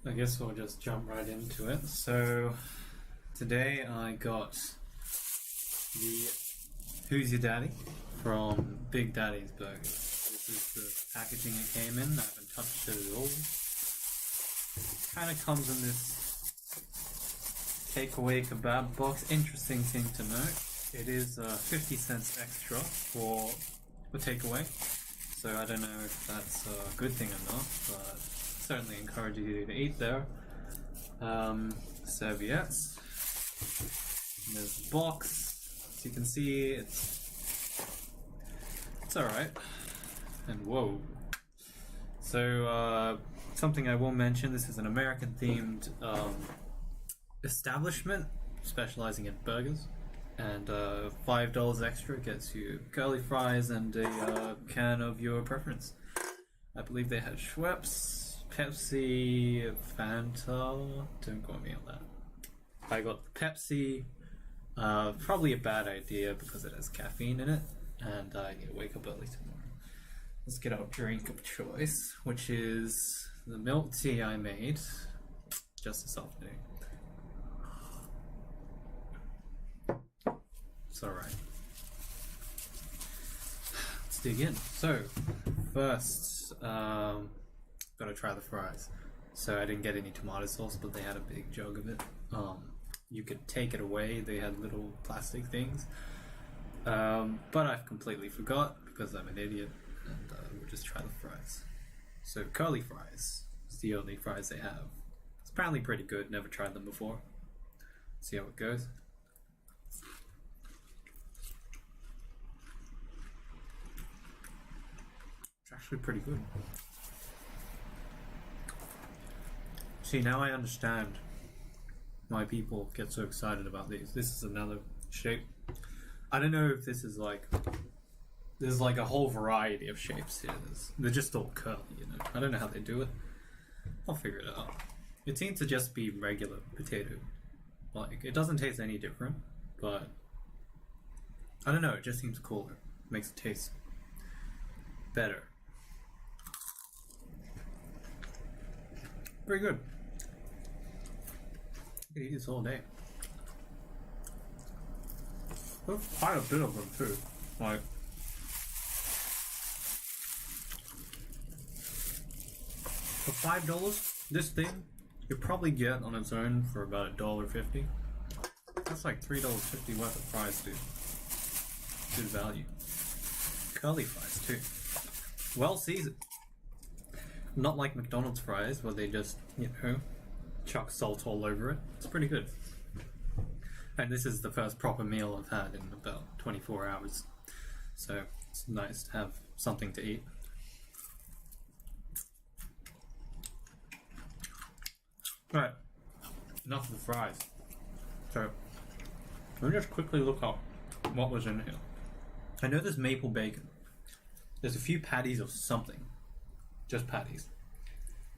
I guess we'll just jump right into it. So today I got the Who's Your Daddy from Big Daddy's Burgers. This is the packaging it came in. I haven't touched it at all. Kind of comes in this takeaway kebab box. Interesting thing to note. It is 50 cents extra for takeaway. So I don't know if that's a good thing or not, but certainly encourage you to eat there. Serviettes. And there's the box. As you can see, it's alright. And whoa. So something I will mention, this is an American themed establishment specializing in burgers. And $5 extra gets you curly fries and a can of your preference. I believe they had Schweppes, Pepsi, Fanta. Don't quote me on that. I got the Pepsi. Probably a bad idea because it has caffeine in it, and I need to wake up early tomorrow. Let's get our drink of choice, which is the milk tea I made just this afternoon. It's alright. Let's dig in. So, first, gotta try the fries. So I didn't get any tomato sauce, but they had a big jug of it. You could take it away. They had little plastic things. But I've completely forgot because I'm an idiot, and we'll just try the fries. So curly fries. It's the only fries they have. It's apparently pretty good. Never tried them before. See how it goes. It's actually pretty good. See, now I understand why people get so excited about these. This is another shape. I don't know if this is like... There's like a whole variety of shapes here. They're just all curly, you know. I don't know how they do it. I'll figure it out. It seems to just be regular potato. Like, it doesn't taste any different, but... I don't know, it just seems cooler. It makes it taste better. Very good. I could eat this all day. There's quite a bit of them too. Like, for $5, this thing you probably get on its own for about $1.50. That's like $3.50 worth of fries, dude. Good value. Curly fries too. Well seasoned. Not like McDonald's fries where they just, you know, chuck salt all over it. It's pretty good. And this is the first proper meal I've had in about 24 hours. So it's nice to have something to eat. Alright, enough of the fries. So, let me just quickly look up what was in here. I know there's maple bacon. There's a few patties of something. Just patties.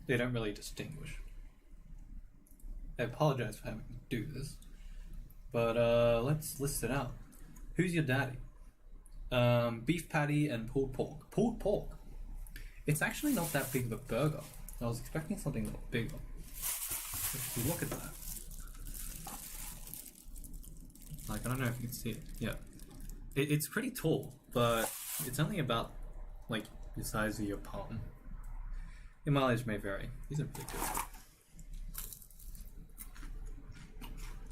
They don't really distinguish. I apologize for having to do this. But let's list it out. Who's your daddy? Beef patty and pulled pork. Pulled pork. It's actually not that big of a burger. I was expecting something a little bigger. If you look at that. Like, I don't know if you can see it. Yeah. It's pretty tall, but it's only about, like, the size of your palm. Your mileage may vary. These are pretty good.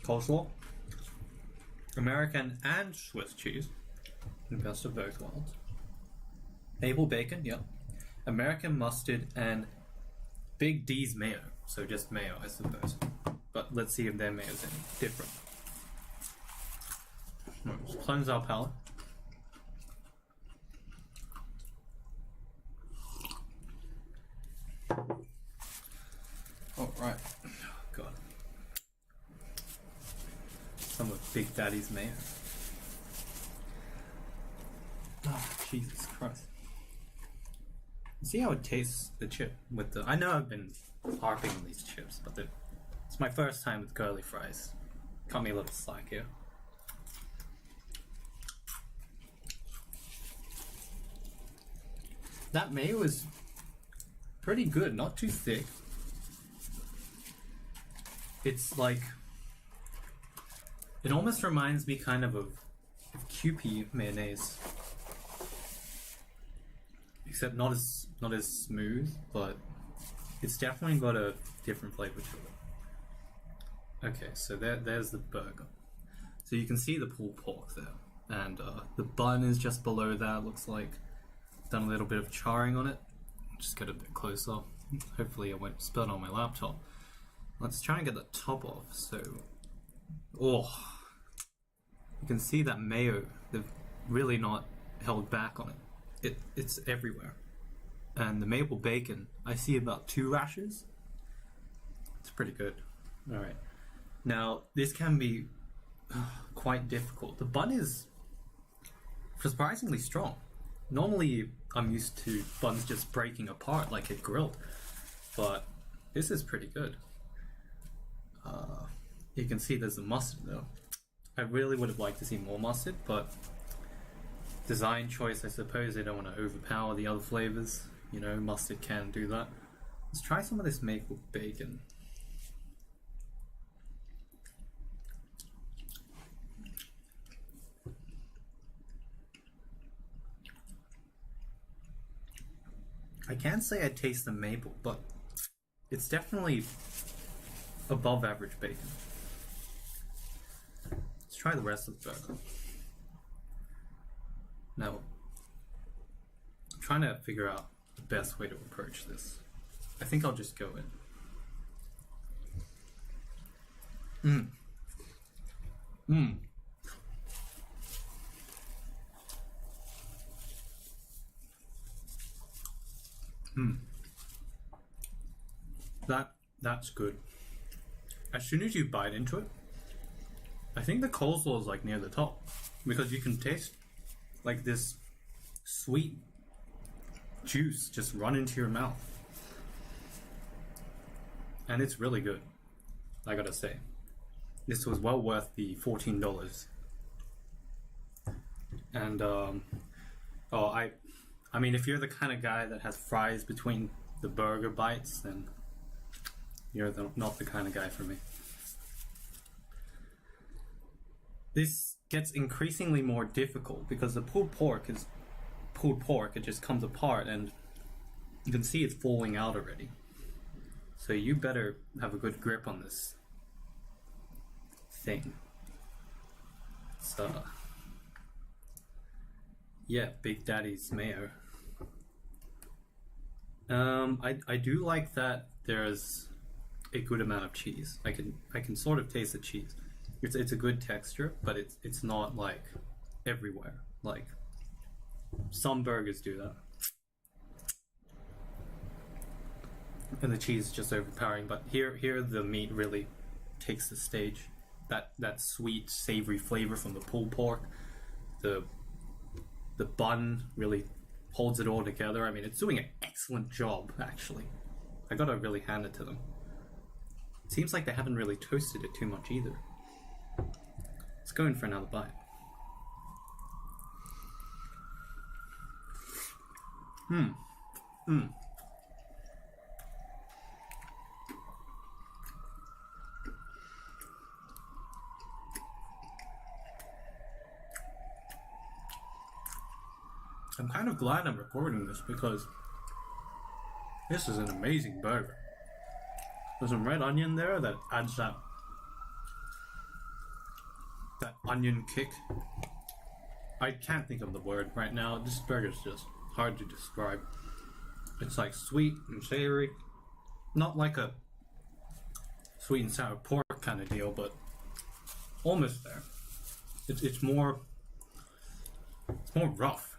Coleslaw. American and Swiss cheese. The best of both worlds. Maple bacon, yep. American mustard and Big D's mayo. So just mayo, I suppose. But let's see if their mayo is any different. Let's cleanse our palate. Alright. Oh, God. Some of Big Daddy's mayo. Oh, Jesus Christ. See how it tastes, the chip, with the... I know I've been harping on these chips, but it's my first time with curly fries. Cut me a little slack here. That mayo is pretty good, not too thick. It's like, it almost reminds me kind of Kewpie mayonnaise, except not as smooth, but it's definitely got a different flavor to it. Okay, so there's the burger. So you can see the pulled pork there, and the bun is just below that. Looks like done a little bit of charring on it. Just get a bit closer. Hopefully, I won't spill it on my laptop. Let's try and get the top off. So, oh, you can see that mayo. They've really not held back on it. It's everywhere. And the maple bacon, I see about 2 rashes. It's pretty good. All right. Now, this can be quite difficult. The bun is surprisingly strong. Normally, I'm used to buns just breaking apart like it grilled, but this is pretty good. You can see there's the mustard though. I really would have liked to see more mustard, but design choice, I suppose. They don't want to overpower the other flavors. You know, mustard can do that. Let's try some of this maple bacon. I can't say I taste the maple, but it's definitely above average bacon. Let's try the rest of the burger. Now, I'm trying to figure out the best way to approach this. I think I'll just go in. That's good. As soon as you bite into it, I think the coleslaw is like near the top, because you can taste like this sweet juice just run into your mouth, and it's really good. I gotta say, this was well worth the $14. And I mean, if you're the kind of guy that has fries between the burger bites, then you're not the kind of guy for me. This gets increasingly more difficult because the pulled pork is pulled pork. It just comes apart, and you can see it's falling out already. So you better have a good grip on this thing. So, yeah, Big Daddy's mayo. I do like that there's a good amount of cheese. I can sort of taste the cheese. It's a good texture, but it's not like everywhere. Like some burgers do that, and the cheese is just overpowering. But here the meat really takes the stage. That sweet, savory flavor from the pulled pork, the bun really holds it all together. I mean, it's doing an excellent job, actually. I gotta really hand it to them. It seems like they haven't really toasted it too much either. Let's go in for another bite. I'm kind of glad I'm recording this because this is an amazing burger. There's some red onion there that adds that onion kick. I can't think of the word right now. This burger's just hard to describe. It's like sweet and savory. Not like a sweet and sour pork kind of deal, but almost there. It's more rough.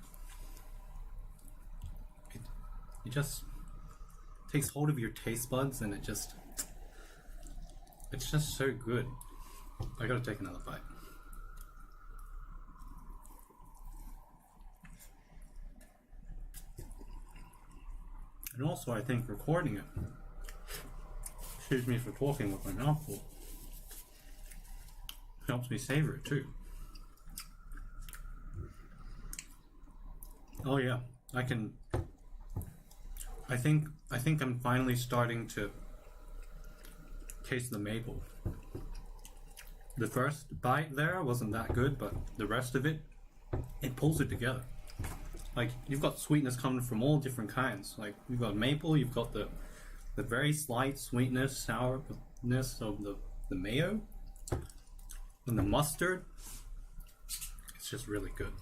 It just takes hold of your taste buds, and it's just so good. I gotta take another bite. And also, I think recording it, excuse me for talking with my mouth full, helps me savor it too. Oh yeah, I think I'm finally starting to taste the maple. The first bite there wasn't that good, but the rest of it, it pulls it together. Like, you've got sweetness coming from all different kinds. Like, you've got maple, you've got the very slight sweetness, sourness of the mayo, and the mustard. It's just really good.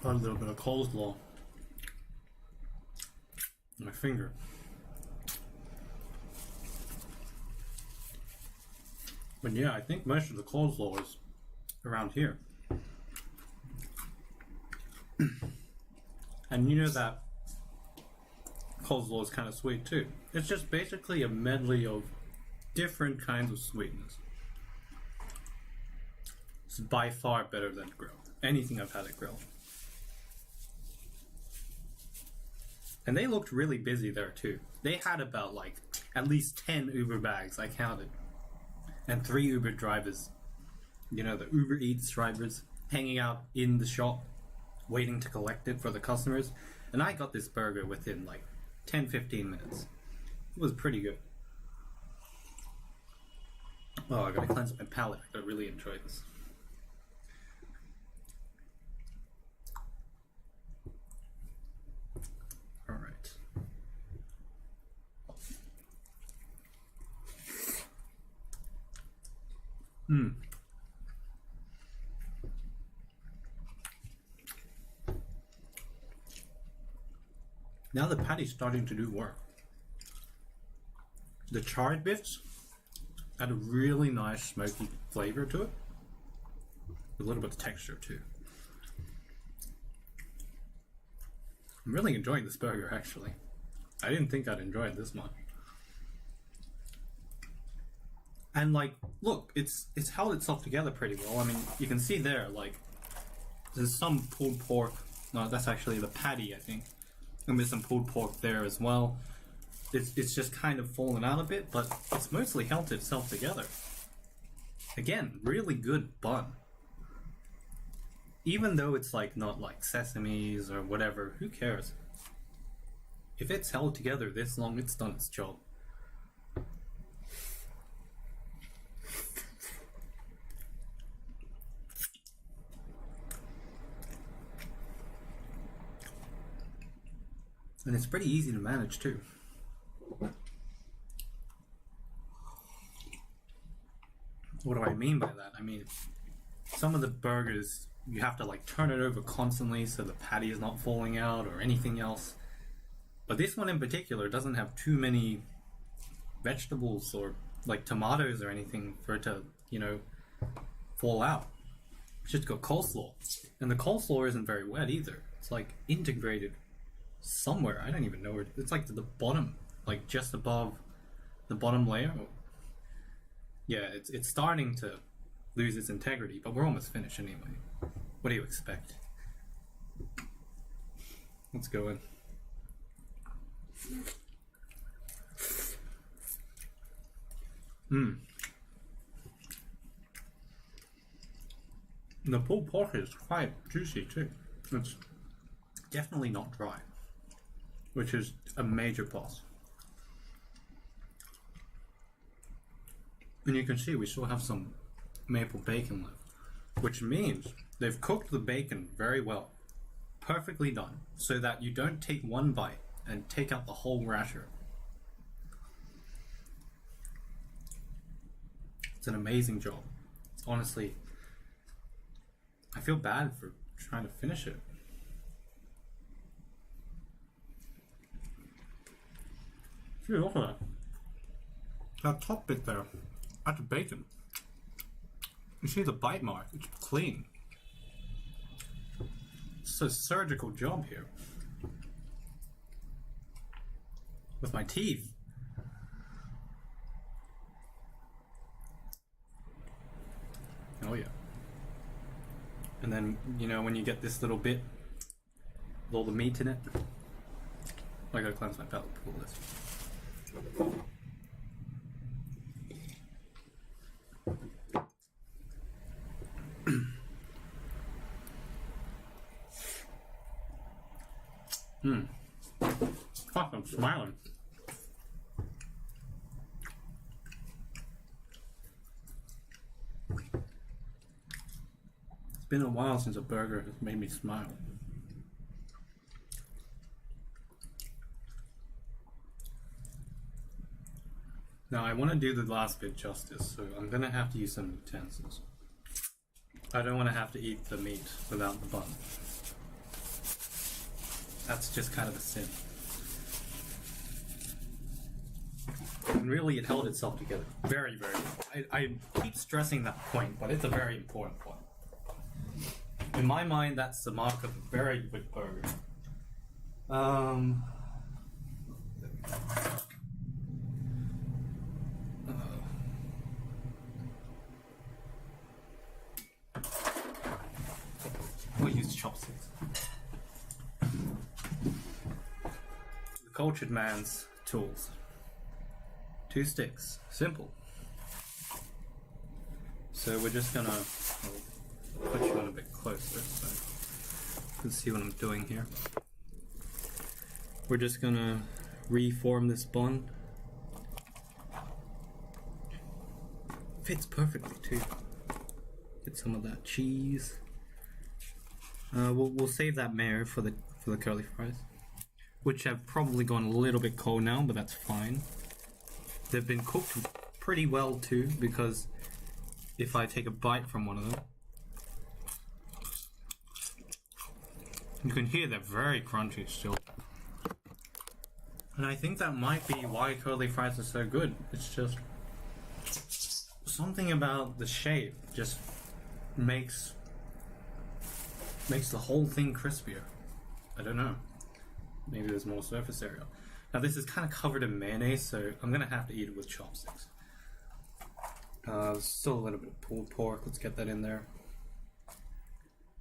A little bit of coleslaw on my finger. But yeah, I think most of the coleslaw is around here. And you know that coleslaw is kind of sweet too. It's just basically a medley of different kinds of sweetness. It's by far better than grilled. Anything I've had at grilled. And they looked really busy there too. They had about like at least 10 Uber bags, I counted. And 3 Uber drivers. You know, the Uber Eats drivers hanging out in the shop, waiting to collect it for the customers. And I got this burger within like 10-15 minutes. It was pretty good. Oh, I gotta cleanse my palate. I really enjoy this. Alright. Now the patty's starting to do work. The charred bits add a really nice smoky flavor to it. A little bit of texture too. I'm really enjoying this burger actually. I didn't think I'd enjoy it this much. And like, look, it's held itself together pretty well. I mean, you can see there, like, there's some pulled pork. No, that's actually the patty, I think. And there's some pulled pork there as well. It's just kind of fallen out a bit, but it's mostly held itself together. Again, really good bun. Even though it's like not like sesames or whatever, who cares? If it's held together this long, it's done its job. And it's pretty easy to manage too. What do I mean by that? I mean, some of the burgers, you have to like turn it over constantly so the patty is not falling out or anything else. But this one in particular doesn't have too many vegetables or like tomatoes or anything for it to, you know, fall out. It's just got coleslaw. And the coleslaw isn't very wet either. It's like integrated somewhere. I don't even know where. It's like to the bottom, like just above the bottom layer. Yeah, it's starting to lose its integrity, but we're almost finished anyway. What do you expect? Let's go in. The pulled pork is quite juicy too. It's definitely not dry, which is a major plus. And you can see we still have some maple bacon left, which means they've cooked the bacon very well, perfectly done, so that you don't take one bite and take out the whole rasher. It's an amazing job. Honestly, I feel bad for trying to finish it. See, look at that. That top bit there, that's bacon. You see the bite mark, it's clean. It's a surgical job here. With my teeth. Oh yeah. And then, you know, when you get this little bit with all the meat in it, I gotta cleanse my palate before this. Fuck, I'm smiling. It's been a while since a burger has made me smile. Now, I want to do the last bit justice, so I'm going to have to use some utensils. I don't want to have to eat the meat without the bun. That's just kind of a sin. And really, it held itself together. Very, very well. I keep stressing that point, but it's a very important point. In my mind, that's the mark of a very good burger. We'll use chopsticks. The cultured man's tools. 2 sticks. Simple. So we're just gonna put you in a bit closer so you can see what I'm doing here. We're just gonna reform this bun. Fits perfectly too. Get some of that cheese. We'll save that mayo for the curly fries, which have probably gone a little bit cold now, but that's fine. They've been cooked pretty well too, because if I take a bite from one of them, you can hear they're very crunchy still. And I think that might be why curly fries are so good. It's just something about the shape just makes the whole thing crispier. I don't know. Maybe there's more surface area. Now this is kind of covered in mayonnaise, so I'm gonna have to eat it with chopsticks. Still a little bit of pulled pork. Let's get that in there.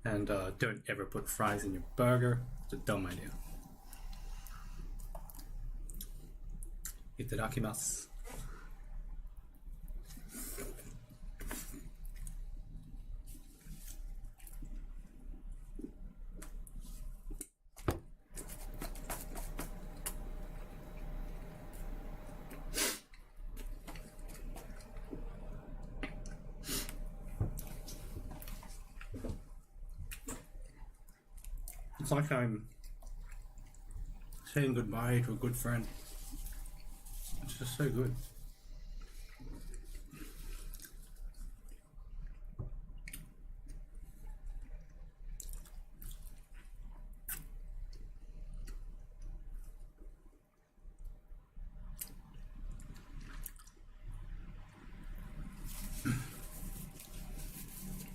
And don't ever put fries in your burger. It's a dumb idea. Itadakimasu. It's like I'm saying goodbye to a good friend. It's just so good.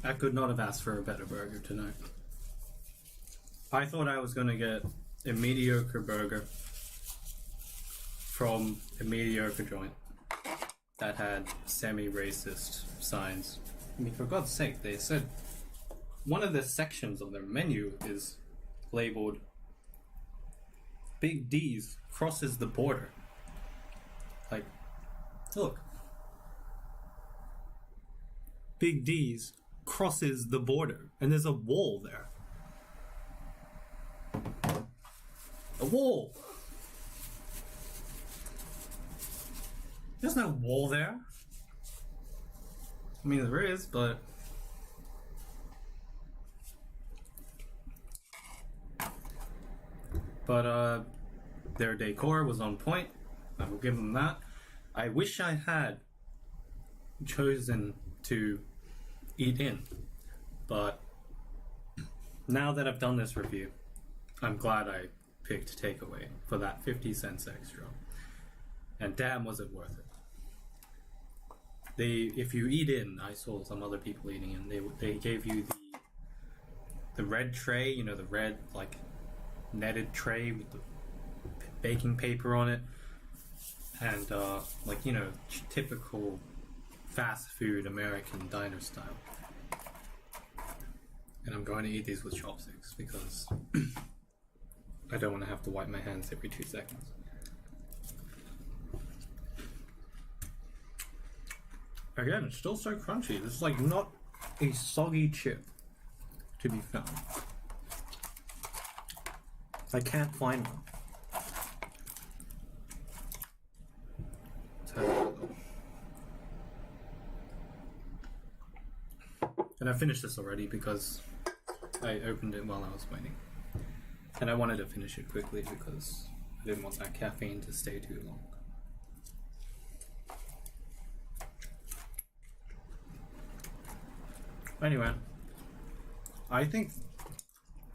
I could not have asked for a better burger tonight. I thought I was going to get a mediocre burger from a mediocre joint that had semi-racist signs. I mean, for God's sake, they said one of the sections of their menu is labeled Big D's crosses the border. Like, look. Big D's crosses the border, and there's a wall there. A wall! There's no wall there. I mean, there is, but... their decor was on point. I will give them that. I wish I had chosen to eat in, but now that I've done this review, I'm glad I picked takeaway for that 50 cents extra, and damn was it worth it. If you eat in, I saw some other people eating in, they gave you the red tray, you know, the red like netted tray with the baking paper on it, and like, you know, typical fast food American diner style. And I'm going to eat these with chopsticks because I don't want to have to wipe my hands every 2 seconds. Again, it's still so crunchy. This is like not a soggy chip to be found. I can't find one. And I finished this already because I opened it while I was waiting. And I wanted to finish it quickly because I didn't want that caffeine to stay too long. Anyway, I think...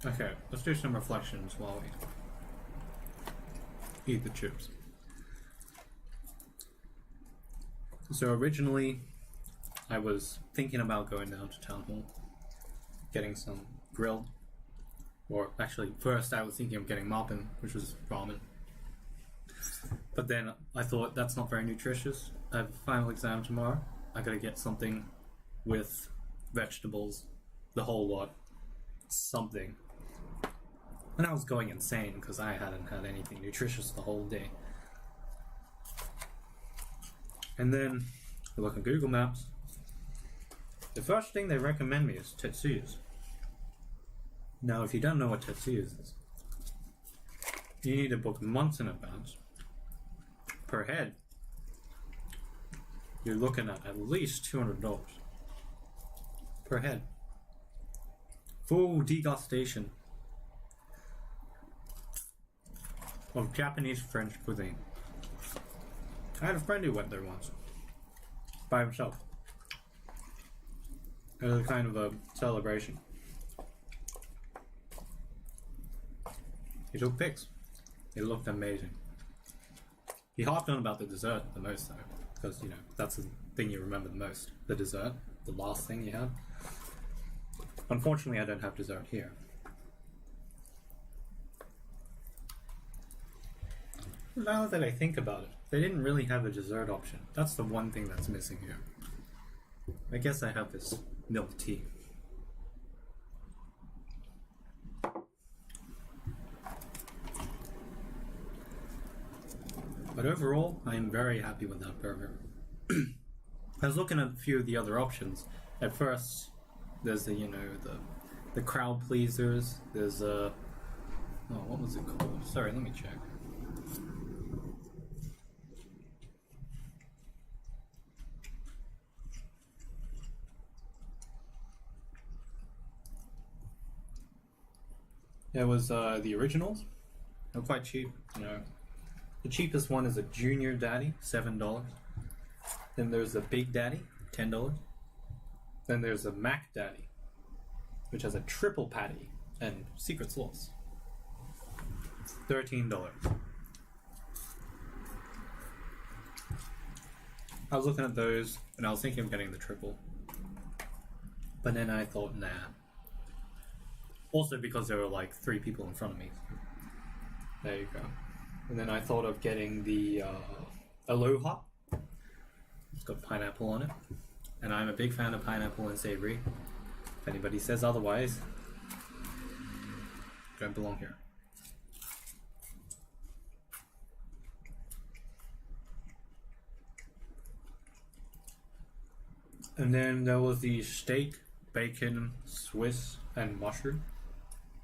Okay, let's do some reflections while we eat the chips. So originally, I was thinking about going down to Town Hall, getting some grilled. Or actually, first I was thinking of getting moppin, which was ramen. But then I thought that's not very nutritious. I have a final exam tomorrow. I gotta get something with vegetables, the whole lot, something. And I was going insane because I hadn't had anything nutritious the whole day. And then I look on Google Maps. The first thing they recommend me is Tetsuya's. Now, if you don't know what Tetsuya's is, you need to book months in advance. Per head, you're looking at least $200 per head. Full degustation of Japanese French cuisine. I had a friend who went there once by himself. It was kind of a celebration. He took pics. It looked amazing. He harped on about the dessert the most though, because, you know, that's the thing you remember the most. The dessert, the last thing you had. Unfortunately, I don't have dessert here. Now that I think about it, they didn't really have a dessert option. That's the one thing that's missing here. I guess I have this milk tea. But overall, I am very happy with that burger. I was looking at a few of the other options. At first, there's the, you know, the crowd pleasers. There's a... oh, what was it called? Sorry, let me check. There was the originals. They're quite cheap, you know. The cheapest one is a Junior Daddy, $7. Then there's the Big Daddy, $10. Then there's a Mac Daddy, which has a triple patty and secret sauce, $13. I was looking at those and I was thinking of getting the triple, but then I thought, nah. Also because there were like 3 people in front of me. There you go. And then I thought of getting the Aloha. It's got pineapple on it. And I'm a big fan of pineapple and savory. If anybody says otherwise, don't belong here. And then there was the steak, bacon, Swiss, and mushroom.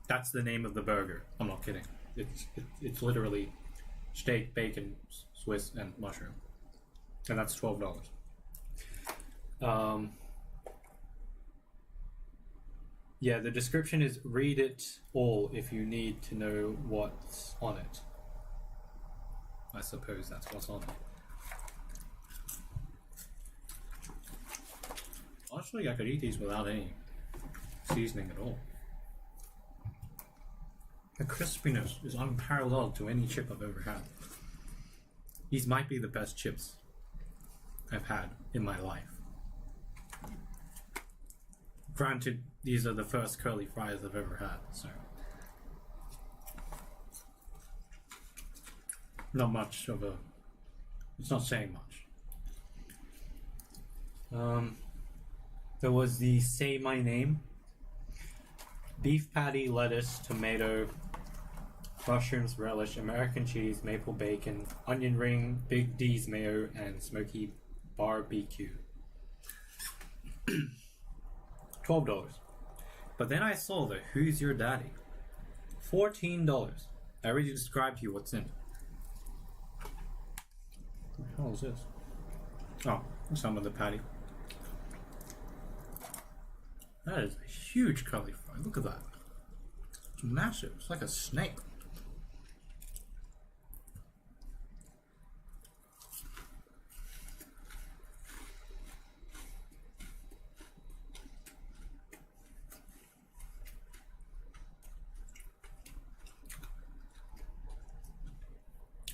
That's the name of the burger. I'm not kidding. It's literally steak, bacon, Swiss, and mushroom. And that's $12. Yeah, the description is read it all if you need to know what's on it. I suppose that's what's on it. Honestly, I could eat these without any seasoning at all. The crispiness is unparalleled to any chip I've ever had. These might be the best chips I've had in my life. Granted, these are the first curly fries I've ever had, so not much of a... it's not saying much. There was the Say My Name. Beef patty, lettuce, tomato, mushrooms, relish, American cheese, maple bacon, onion ring, Big D's mayo, and smoky barbecue. $12. But then I saw the Who's Your Daddy? $14. I already described to you what's in it. What the hell is this? Oh, some of the patty. That is a huge curly fry. Look at that. It's massive. It's like a snake.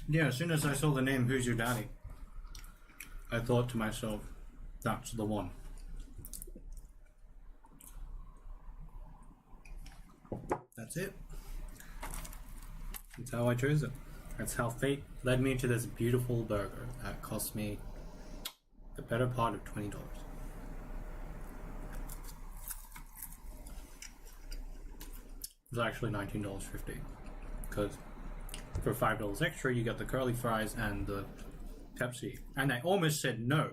Yeah, as soon as I saw the name Who's Your Daddy, I thought to myself, that's the one. That's it. That's how I chose it. That's how fate led me to this beautiful burger that cost me the better part of $20. It was actually $19.50 because for $5 extra you get the curly fries and the Pepsi. And I almost said no.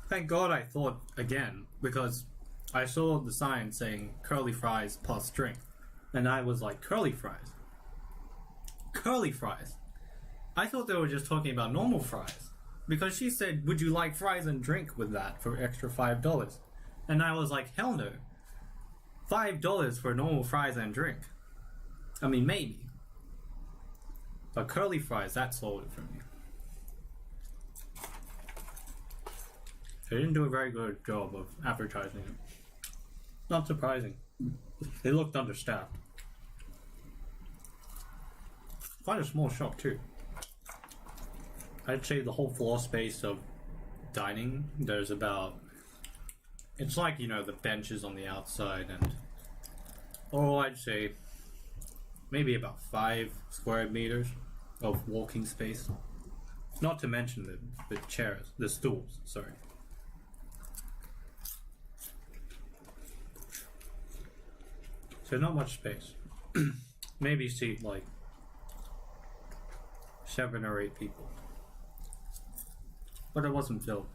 Thank God I thought again, because I saw the sign saying curly fries plus drink. And I was like, curly fries? Curly fries? I thought they were just talking about normal fries. Because she said, would you like fries and drink with that for extra $5? And I was like, hell no. $5 for normal fries and drink. I mean, maybe. But curly fries, that sold it for me. They didn't do a very good job of advertising it. Not surprising. They looked understaffed. Quite a small shop too. I'd say the whole floor space of dining, there's about... It's like, you know, the benches on the outside and... Oh, I'd say maybe about 5 square meters of walking space. Not to mention the chairs, the stools, sorry. So not much space. Maybe seat like 7 or 8 people. But it wasn't filled.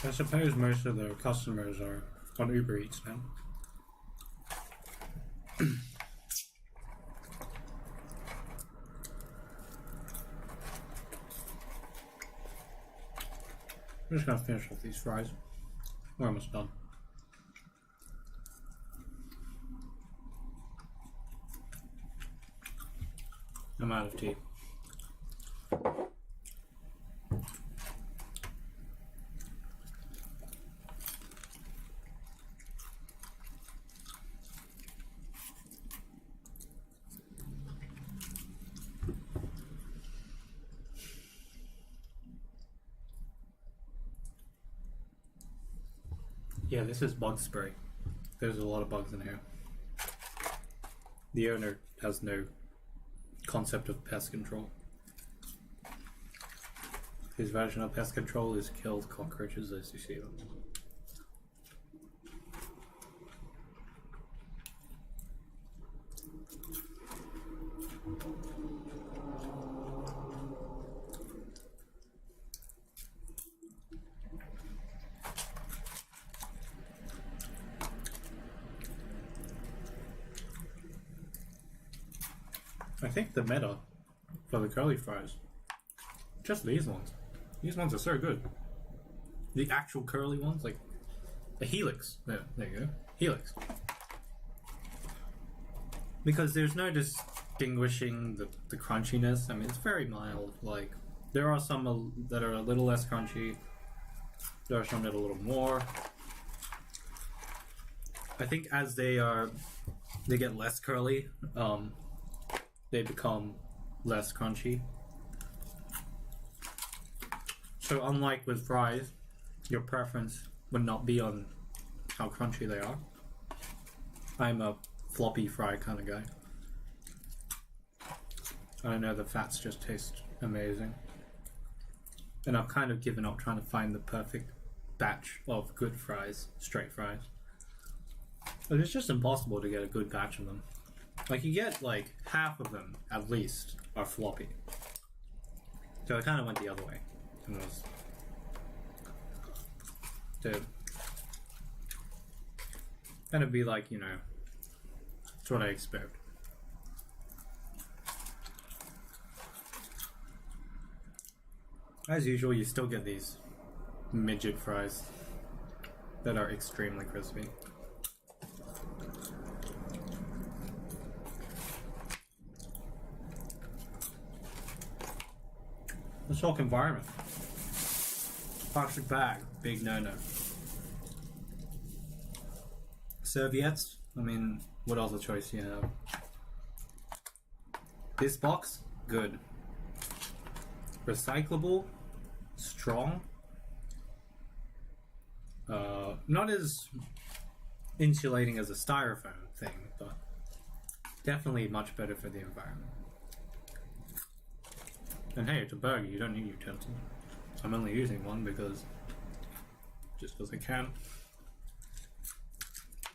I suppose most of their customers are on Uber Eats now. I'm just gonna finish off these fries. We're almost done. I'm out of tea. Yeah, this is bug spray. There's a lot of bugs in here. The owner has no concept of pest control. His version of pest control is kill cockroaches as you see them. I think the meta for the curly fries, just these ones. These ones are so good. The actual curly ones, like the Helix. There you go. Helix. Because there's no distinguishing the crunchiness. I mean, it's very mild. Like, there are some that are a little less crunchy. There are some that are a little more. I think as they get less curly, they become less crunchy. So unlike with fries, your preference would not be on how crunchy they are. I'm a floppy fry kind of guy. I don't know, the fats just taste amazing. And I've kind of given up trying to find the perfect batch of good fries, straight fries. But it's just impossible to get a good batch of them. Like, you get like half of them at least are floppy. So I kind of went the other way. And it was to kind of be like, you know, it's what I expect. As usual, you still get these midget fries that are extremely crispy. Let's talk environment. Plastic bag, big no-no. Serviettes, I mean, what other choice do you have? This box, good. Recyclable, strong. Not as insulating as a styrofoam thing, but definitely much better for the environment. And hey, it's a burger, you don't need utensils. I'm only using one just because I can.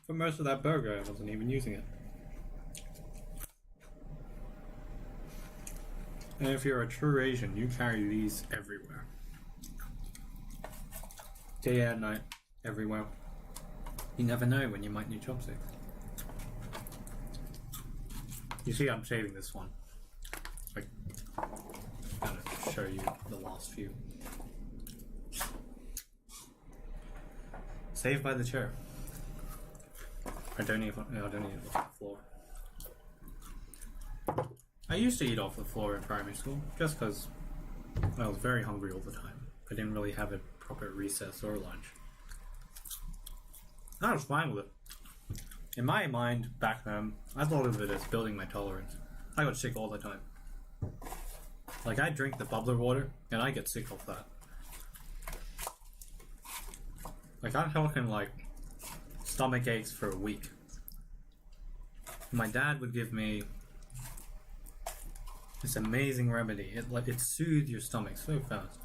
For most of that burger, I wasn't even using it. And if you're a true Asian, you carry these everywhere. Day and night, everywhere. You never know when you might need chopsticks. You see, I'm saving this one. Like, I'm gonna show you the last few. Saved by the chair. I don't eat off the floor. I used to eat off the floor in primary school, just because I was very hungry all the time. I didn't really have a proper recess or lunch. I was fine with it. In my mind, back then, I thought of it as building my tolerance. I got sick all the time. Like, I drink the bubbler water, and I get sick off that. Like, I'm talking, like, stomach aches for a week. My dad would give me this amazing remedy. It soothes your stomach so fast.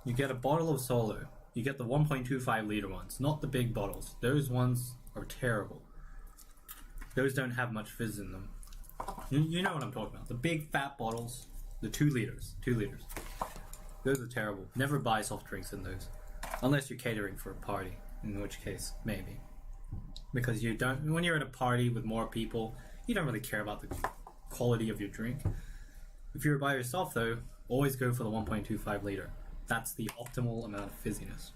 You get a bottle of Solo. You get the 1.25 liter ones, not the big bottles. Those ones are terrible. Those don't have much fizz in them. You know what I'm talking about. The big fat bottles, the 2 liters. 2 liters. Those are terrible. Never buy soft drinks in those. Unless you're catering for a party, in which case, maybe. Because you don't, when you're at a party with more people, you don't really care about the quality of your drink. If you're by yourself though, always go for the 1.25 liter. That's the optimal amount of fizziness.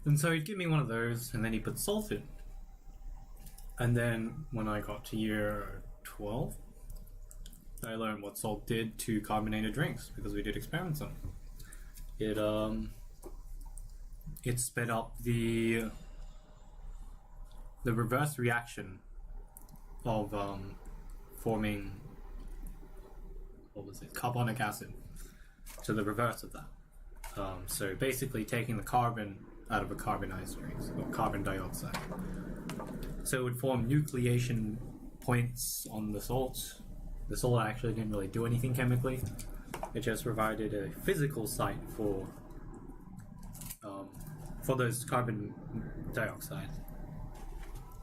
And so he'd give me one of those, and then he put salt in. And then when I got to year 12, I learned what salt did to carbonated drinks, because we did experiments on it. It sped up the reverse reaction of forming, what was it, carbonic acid, to the reverse of that. So basically taking the carbon out of a carbonized drink, or carbon dioxide. So it would form nucleation points on the salt. The salt actually didn't really do anything chemically. It just provided a physical site for those carbon dioxide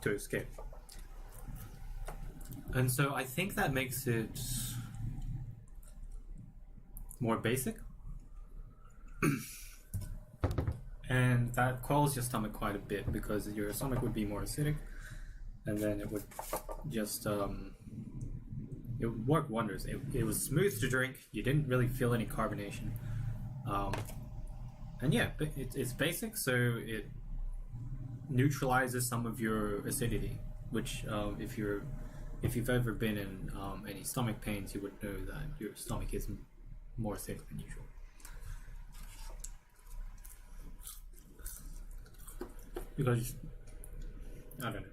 to escape. And so I think that makes it more basic. And that quells your stomach quite a bit, because your stomach would be more acidic, and then it would just it would work wonders. It was smooth to drink. You didn't really feel any carbonation, and yeah, it's basic, so it neutralizes some of your acidity. Which, if you've ever been in any stomach pains, you would know that your stomach is more acidic than usual. Because, I don't know.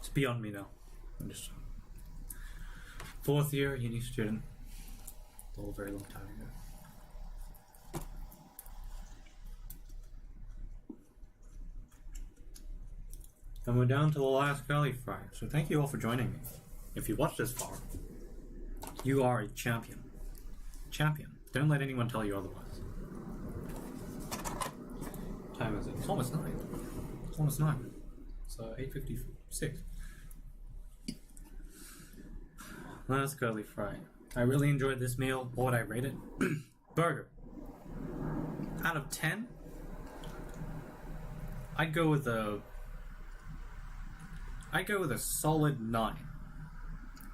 It's beyond me now. I'm just 4th year uni student. It's all a very long time ago. And we're down to the last curly fry. So thank you all for joining me. If you watched this far, You are a champion. Champion. Don't let anyone tell you otherwise. What time is it? It's almost 9. It's almost 9. So 8:56. Let's curly fry. I really enjoyed this meal. What would I rate it? Burger. Out of 10, I'd go with a solid 9.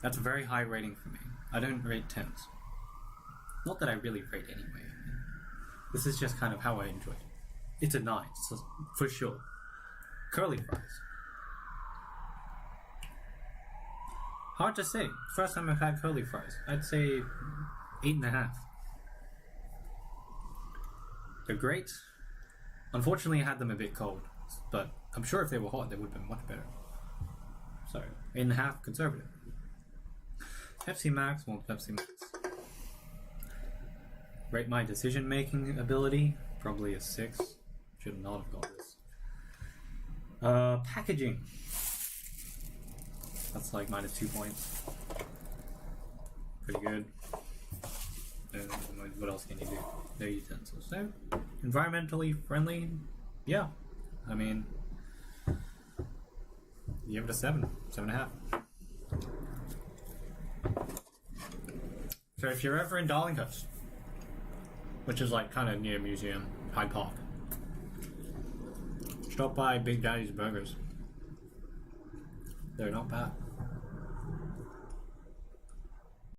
That's a very high rating for me. I don't rate 10s. Not that I really rate anyway. This is just kind of how I enjoy it. It's a 9, so for sure. Curly fries. Hard to say. First time I've had curly fries. I'd say 8.5. They're great. Unfortunately, I had them a bit cold, but I'm sure if they were hot, they would have been much better. So, 8.5, conservative. Pepsi Max, well, Pepsi Max. Rate my decision-making ability, probably a 6. Should not have got this. Packaging. That's like -2 points. Pretty good. And what else can you do? No utensils. So, environmentally friendly, yeah. I mean, give it a 7, 7.5. So if you're ever in Darlinghurst, which is like kind of near Museum, Hyde Park, stop by Big Daddy's Burgers. They're not bad.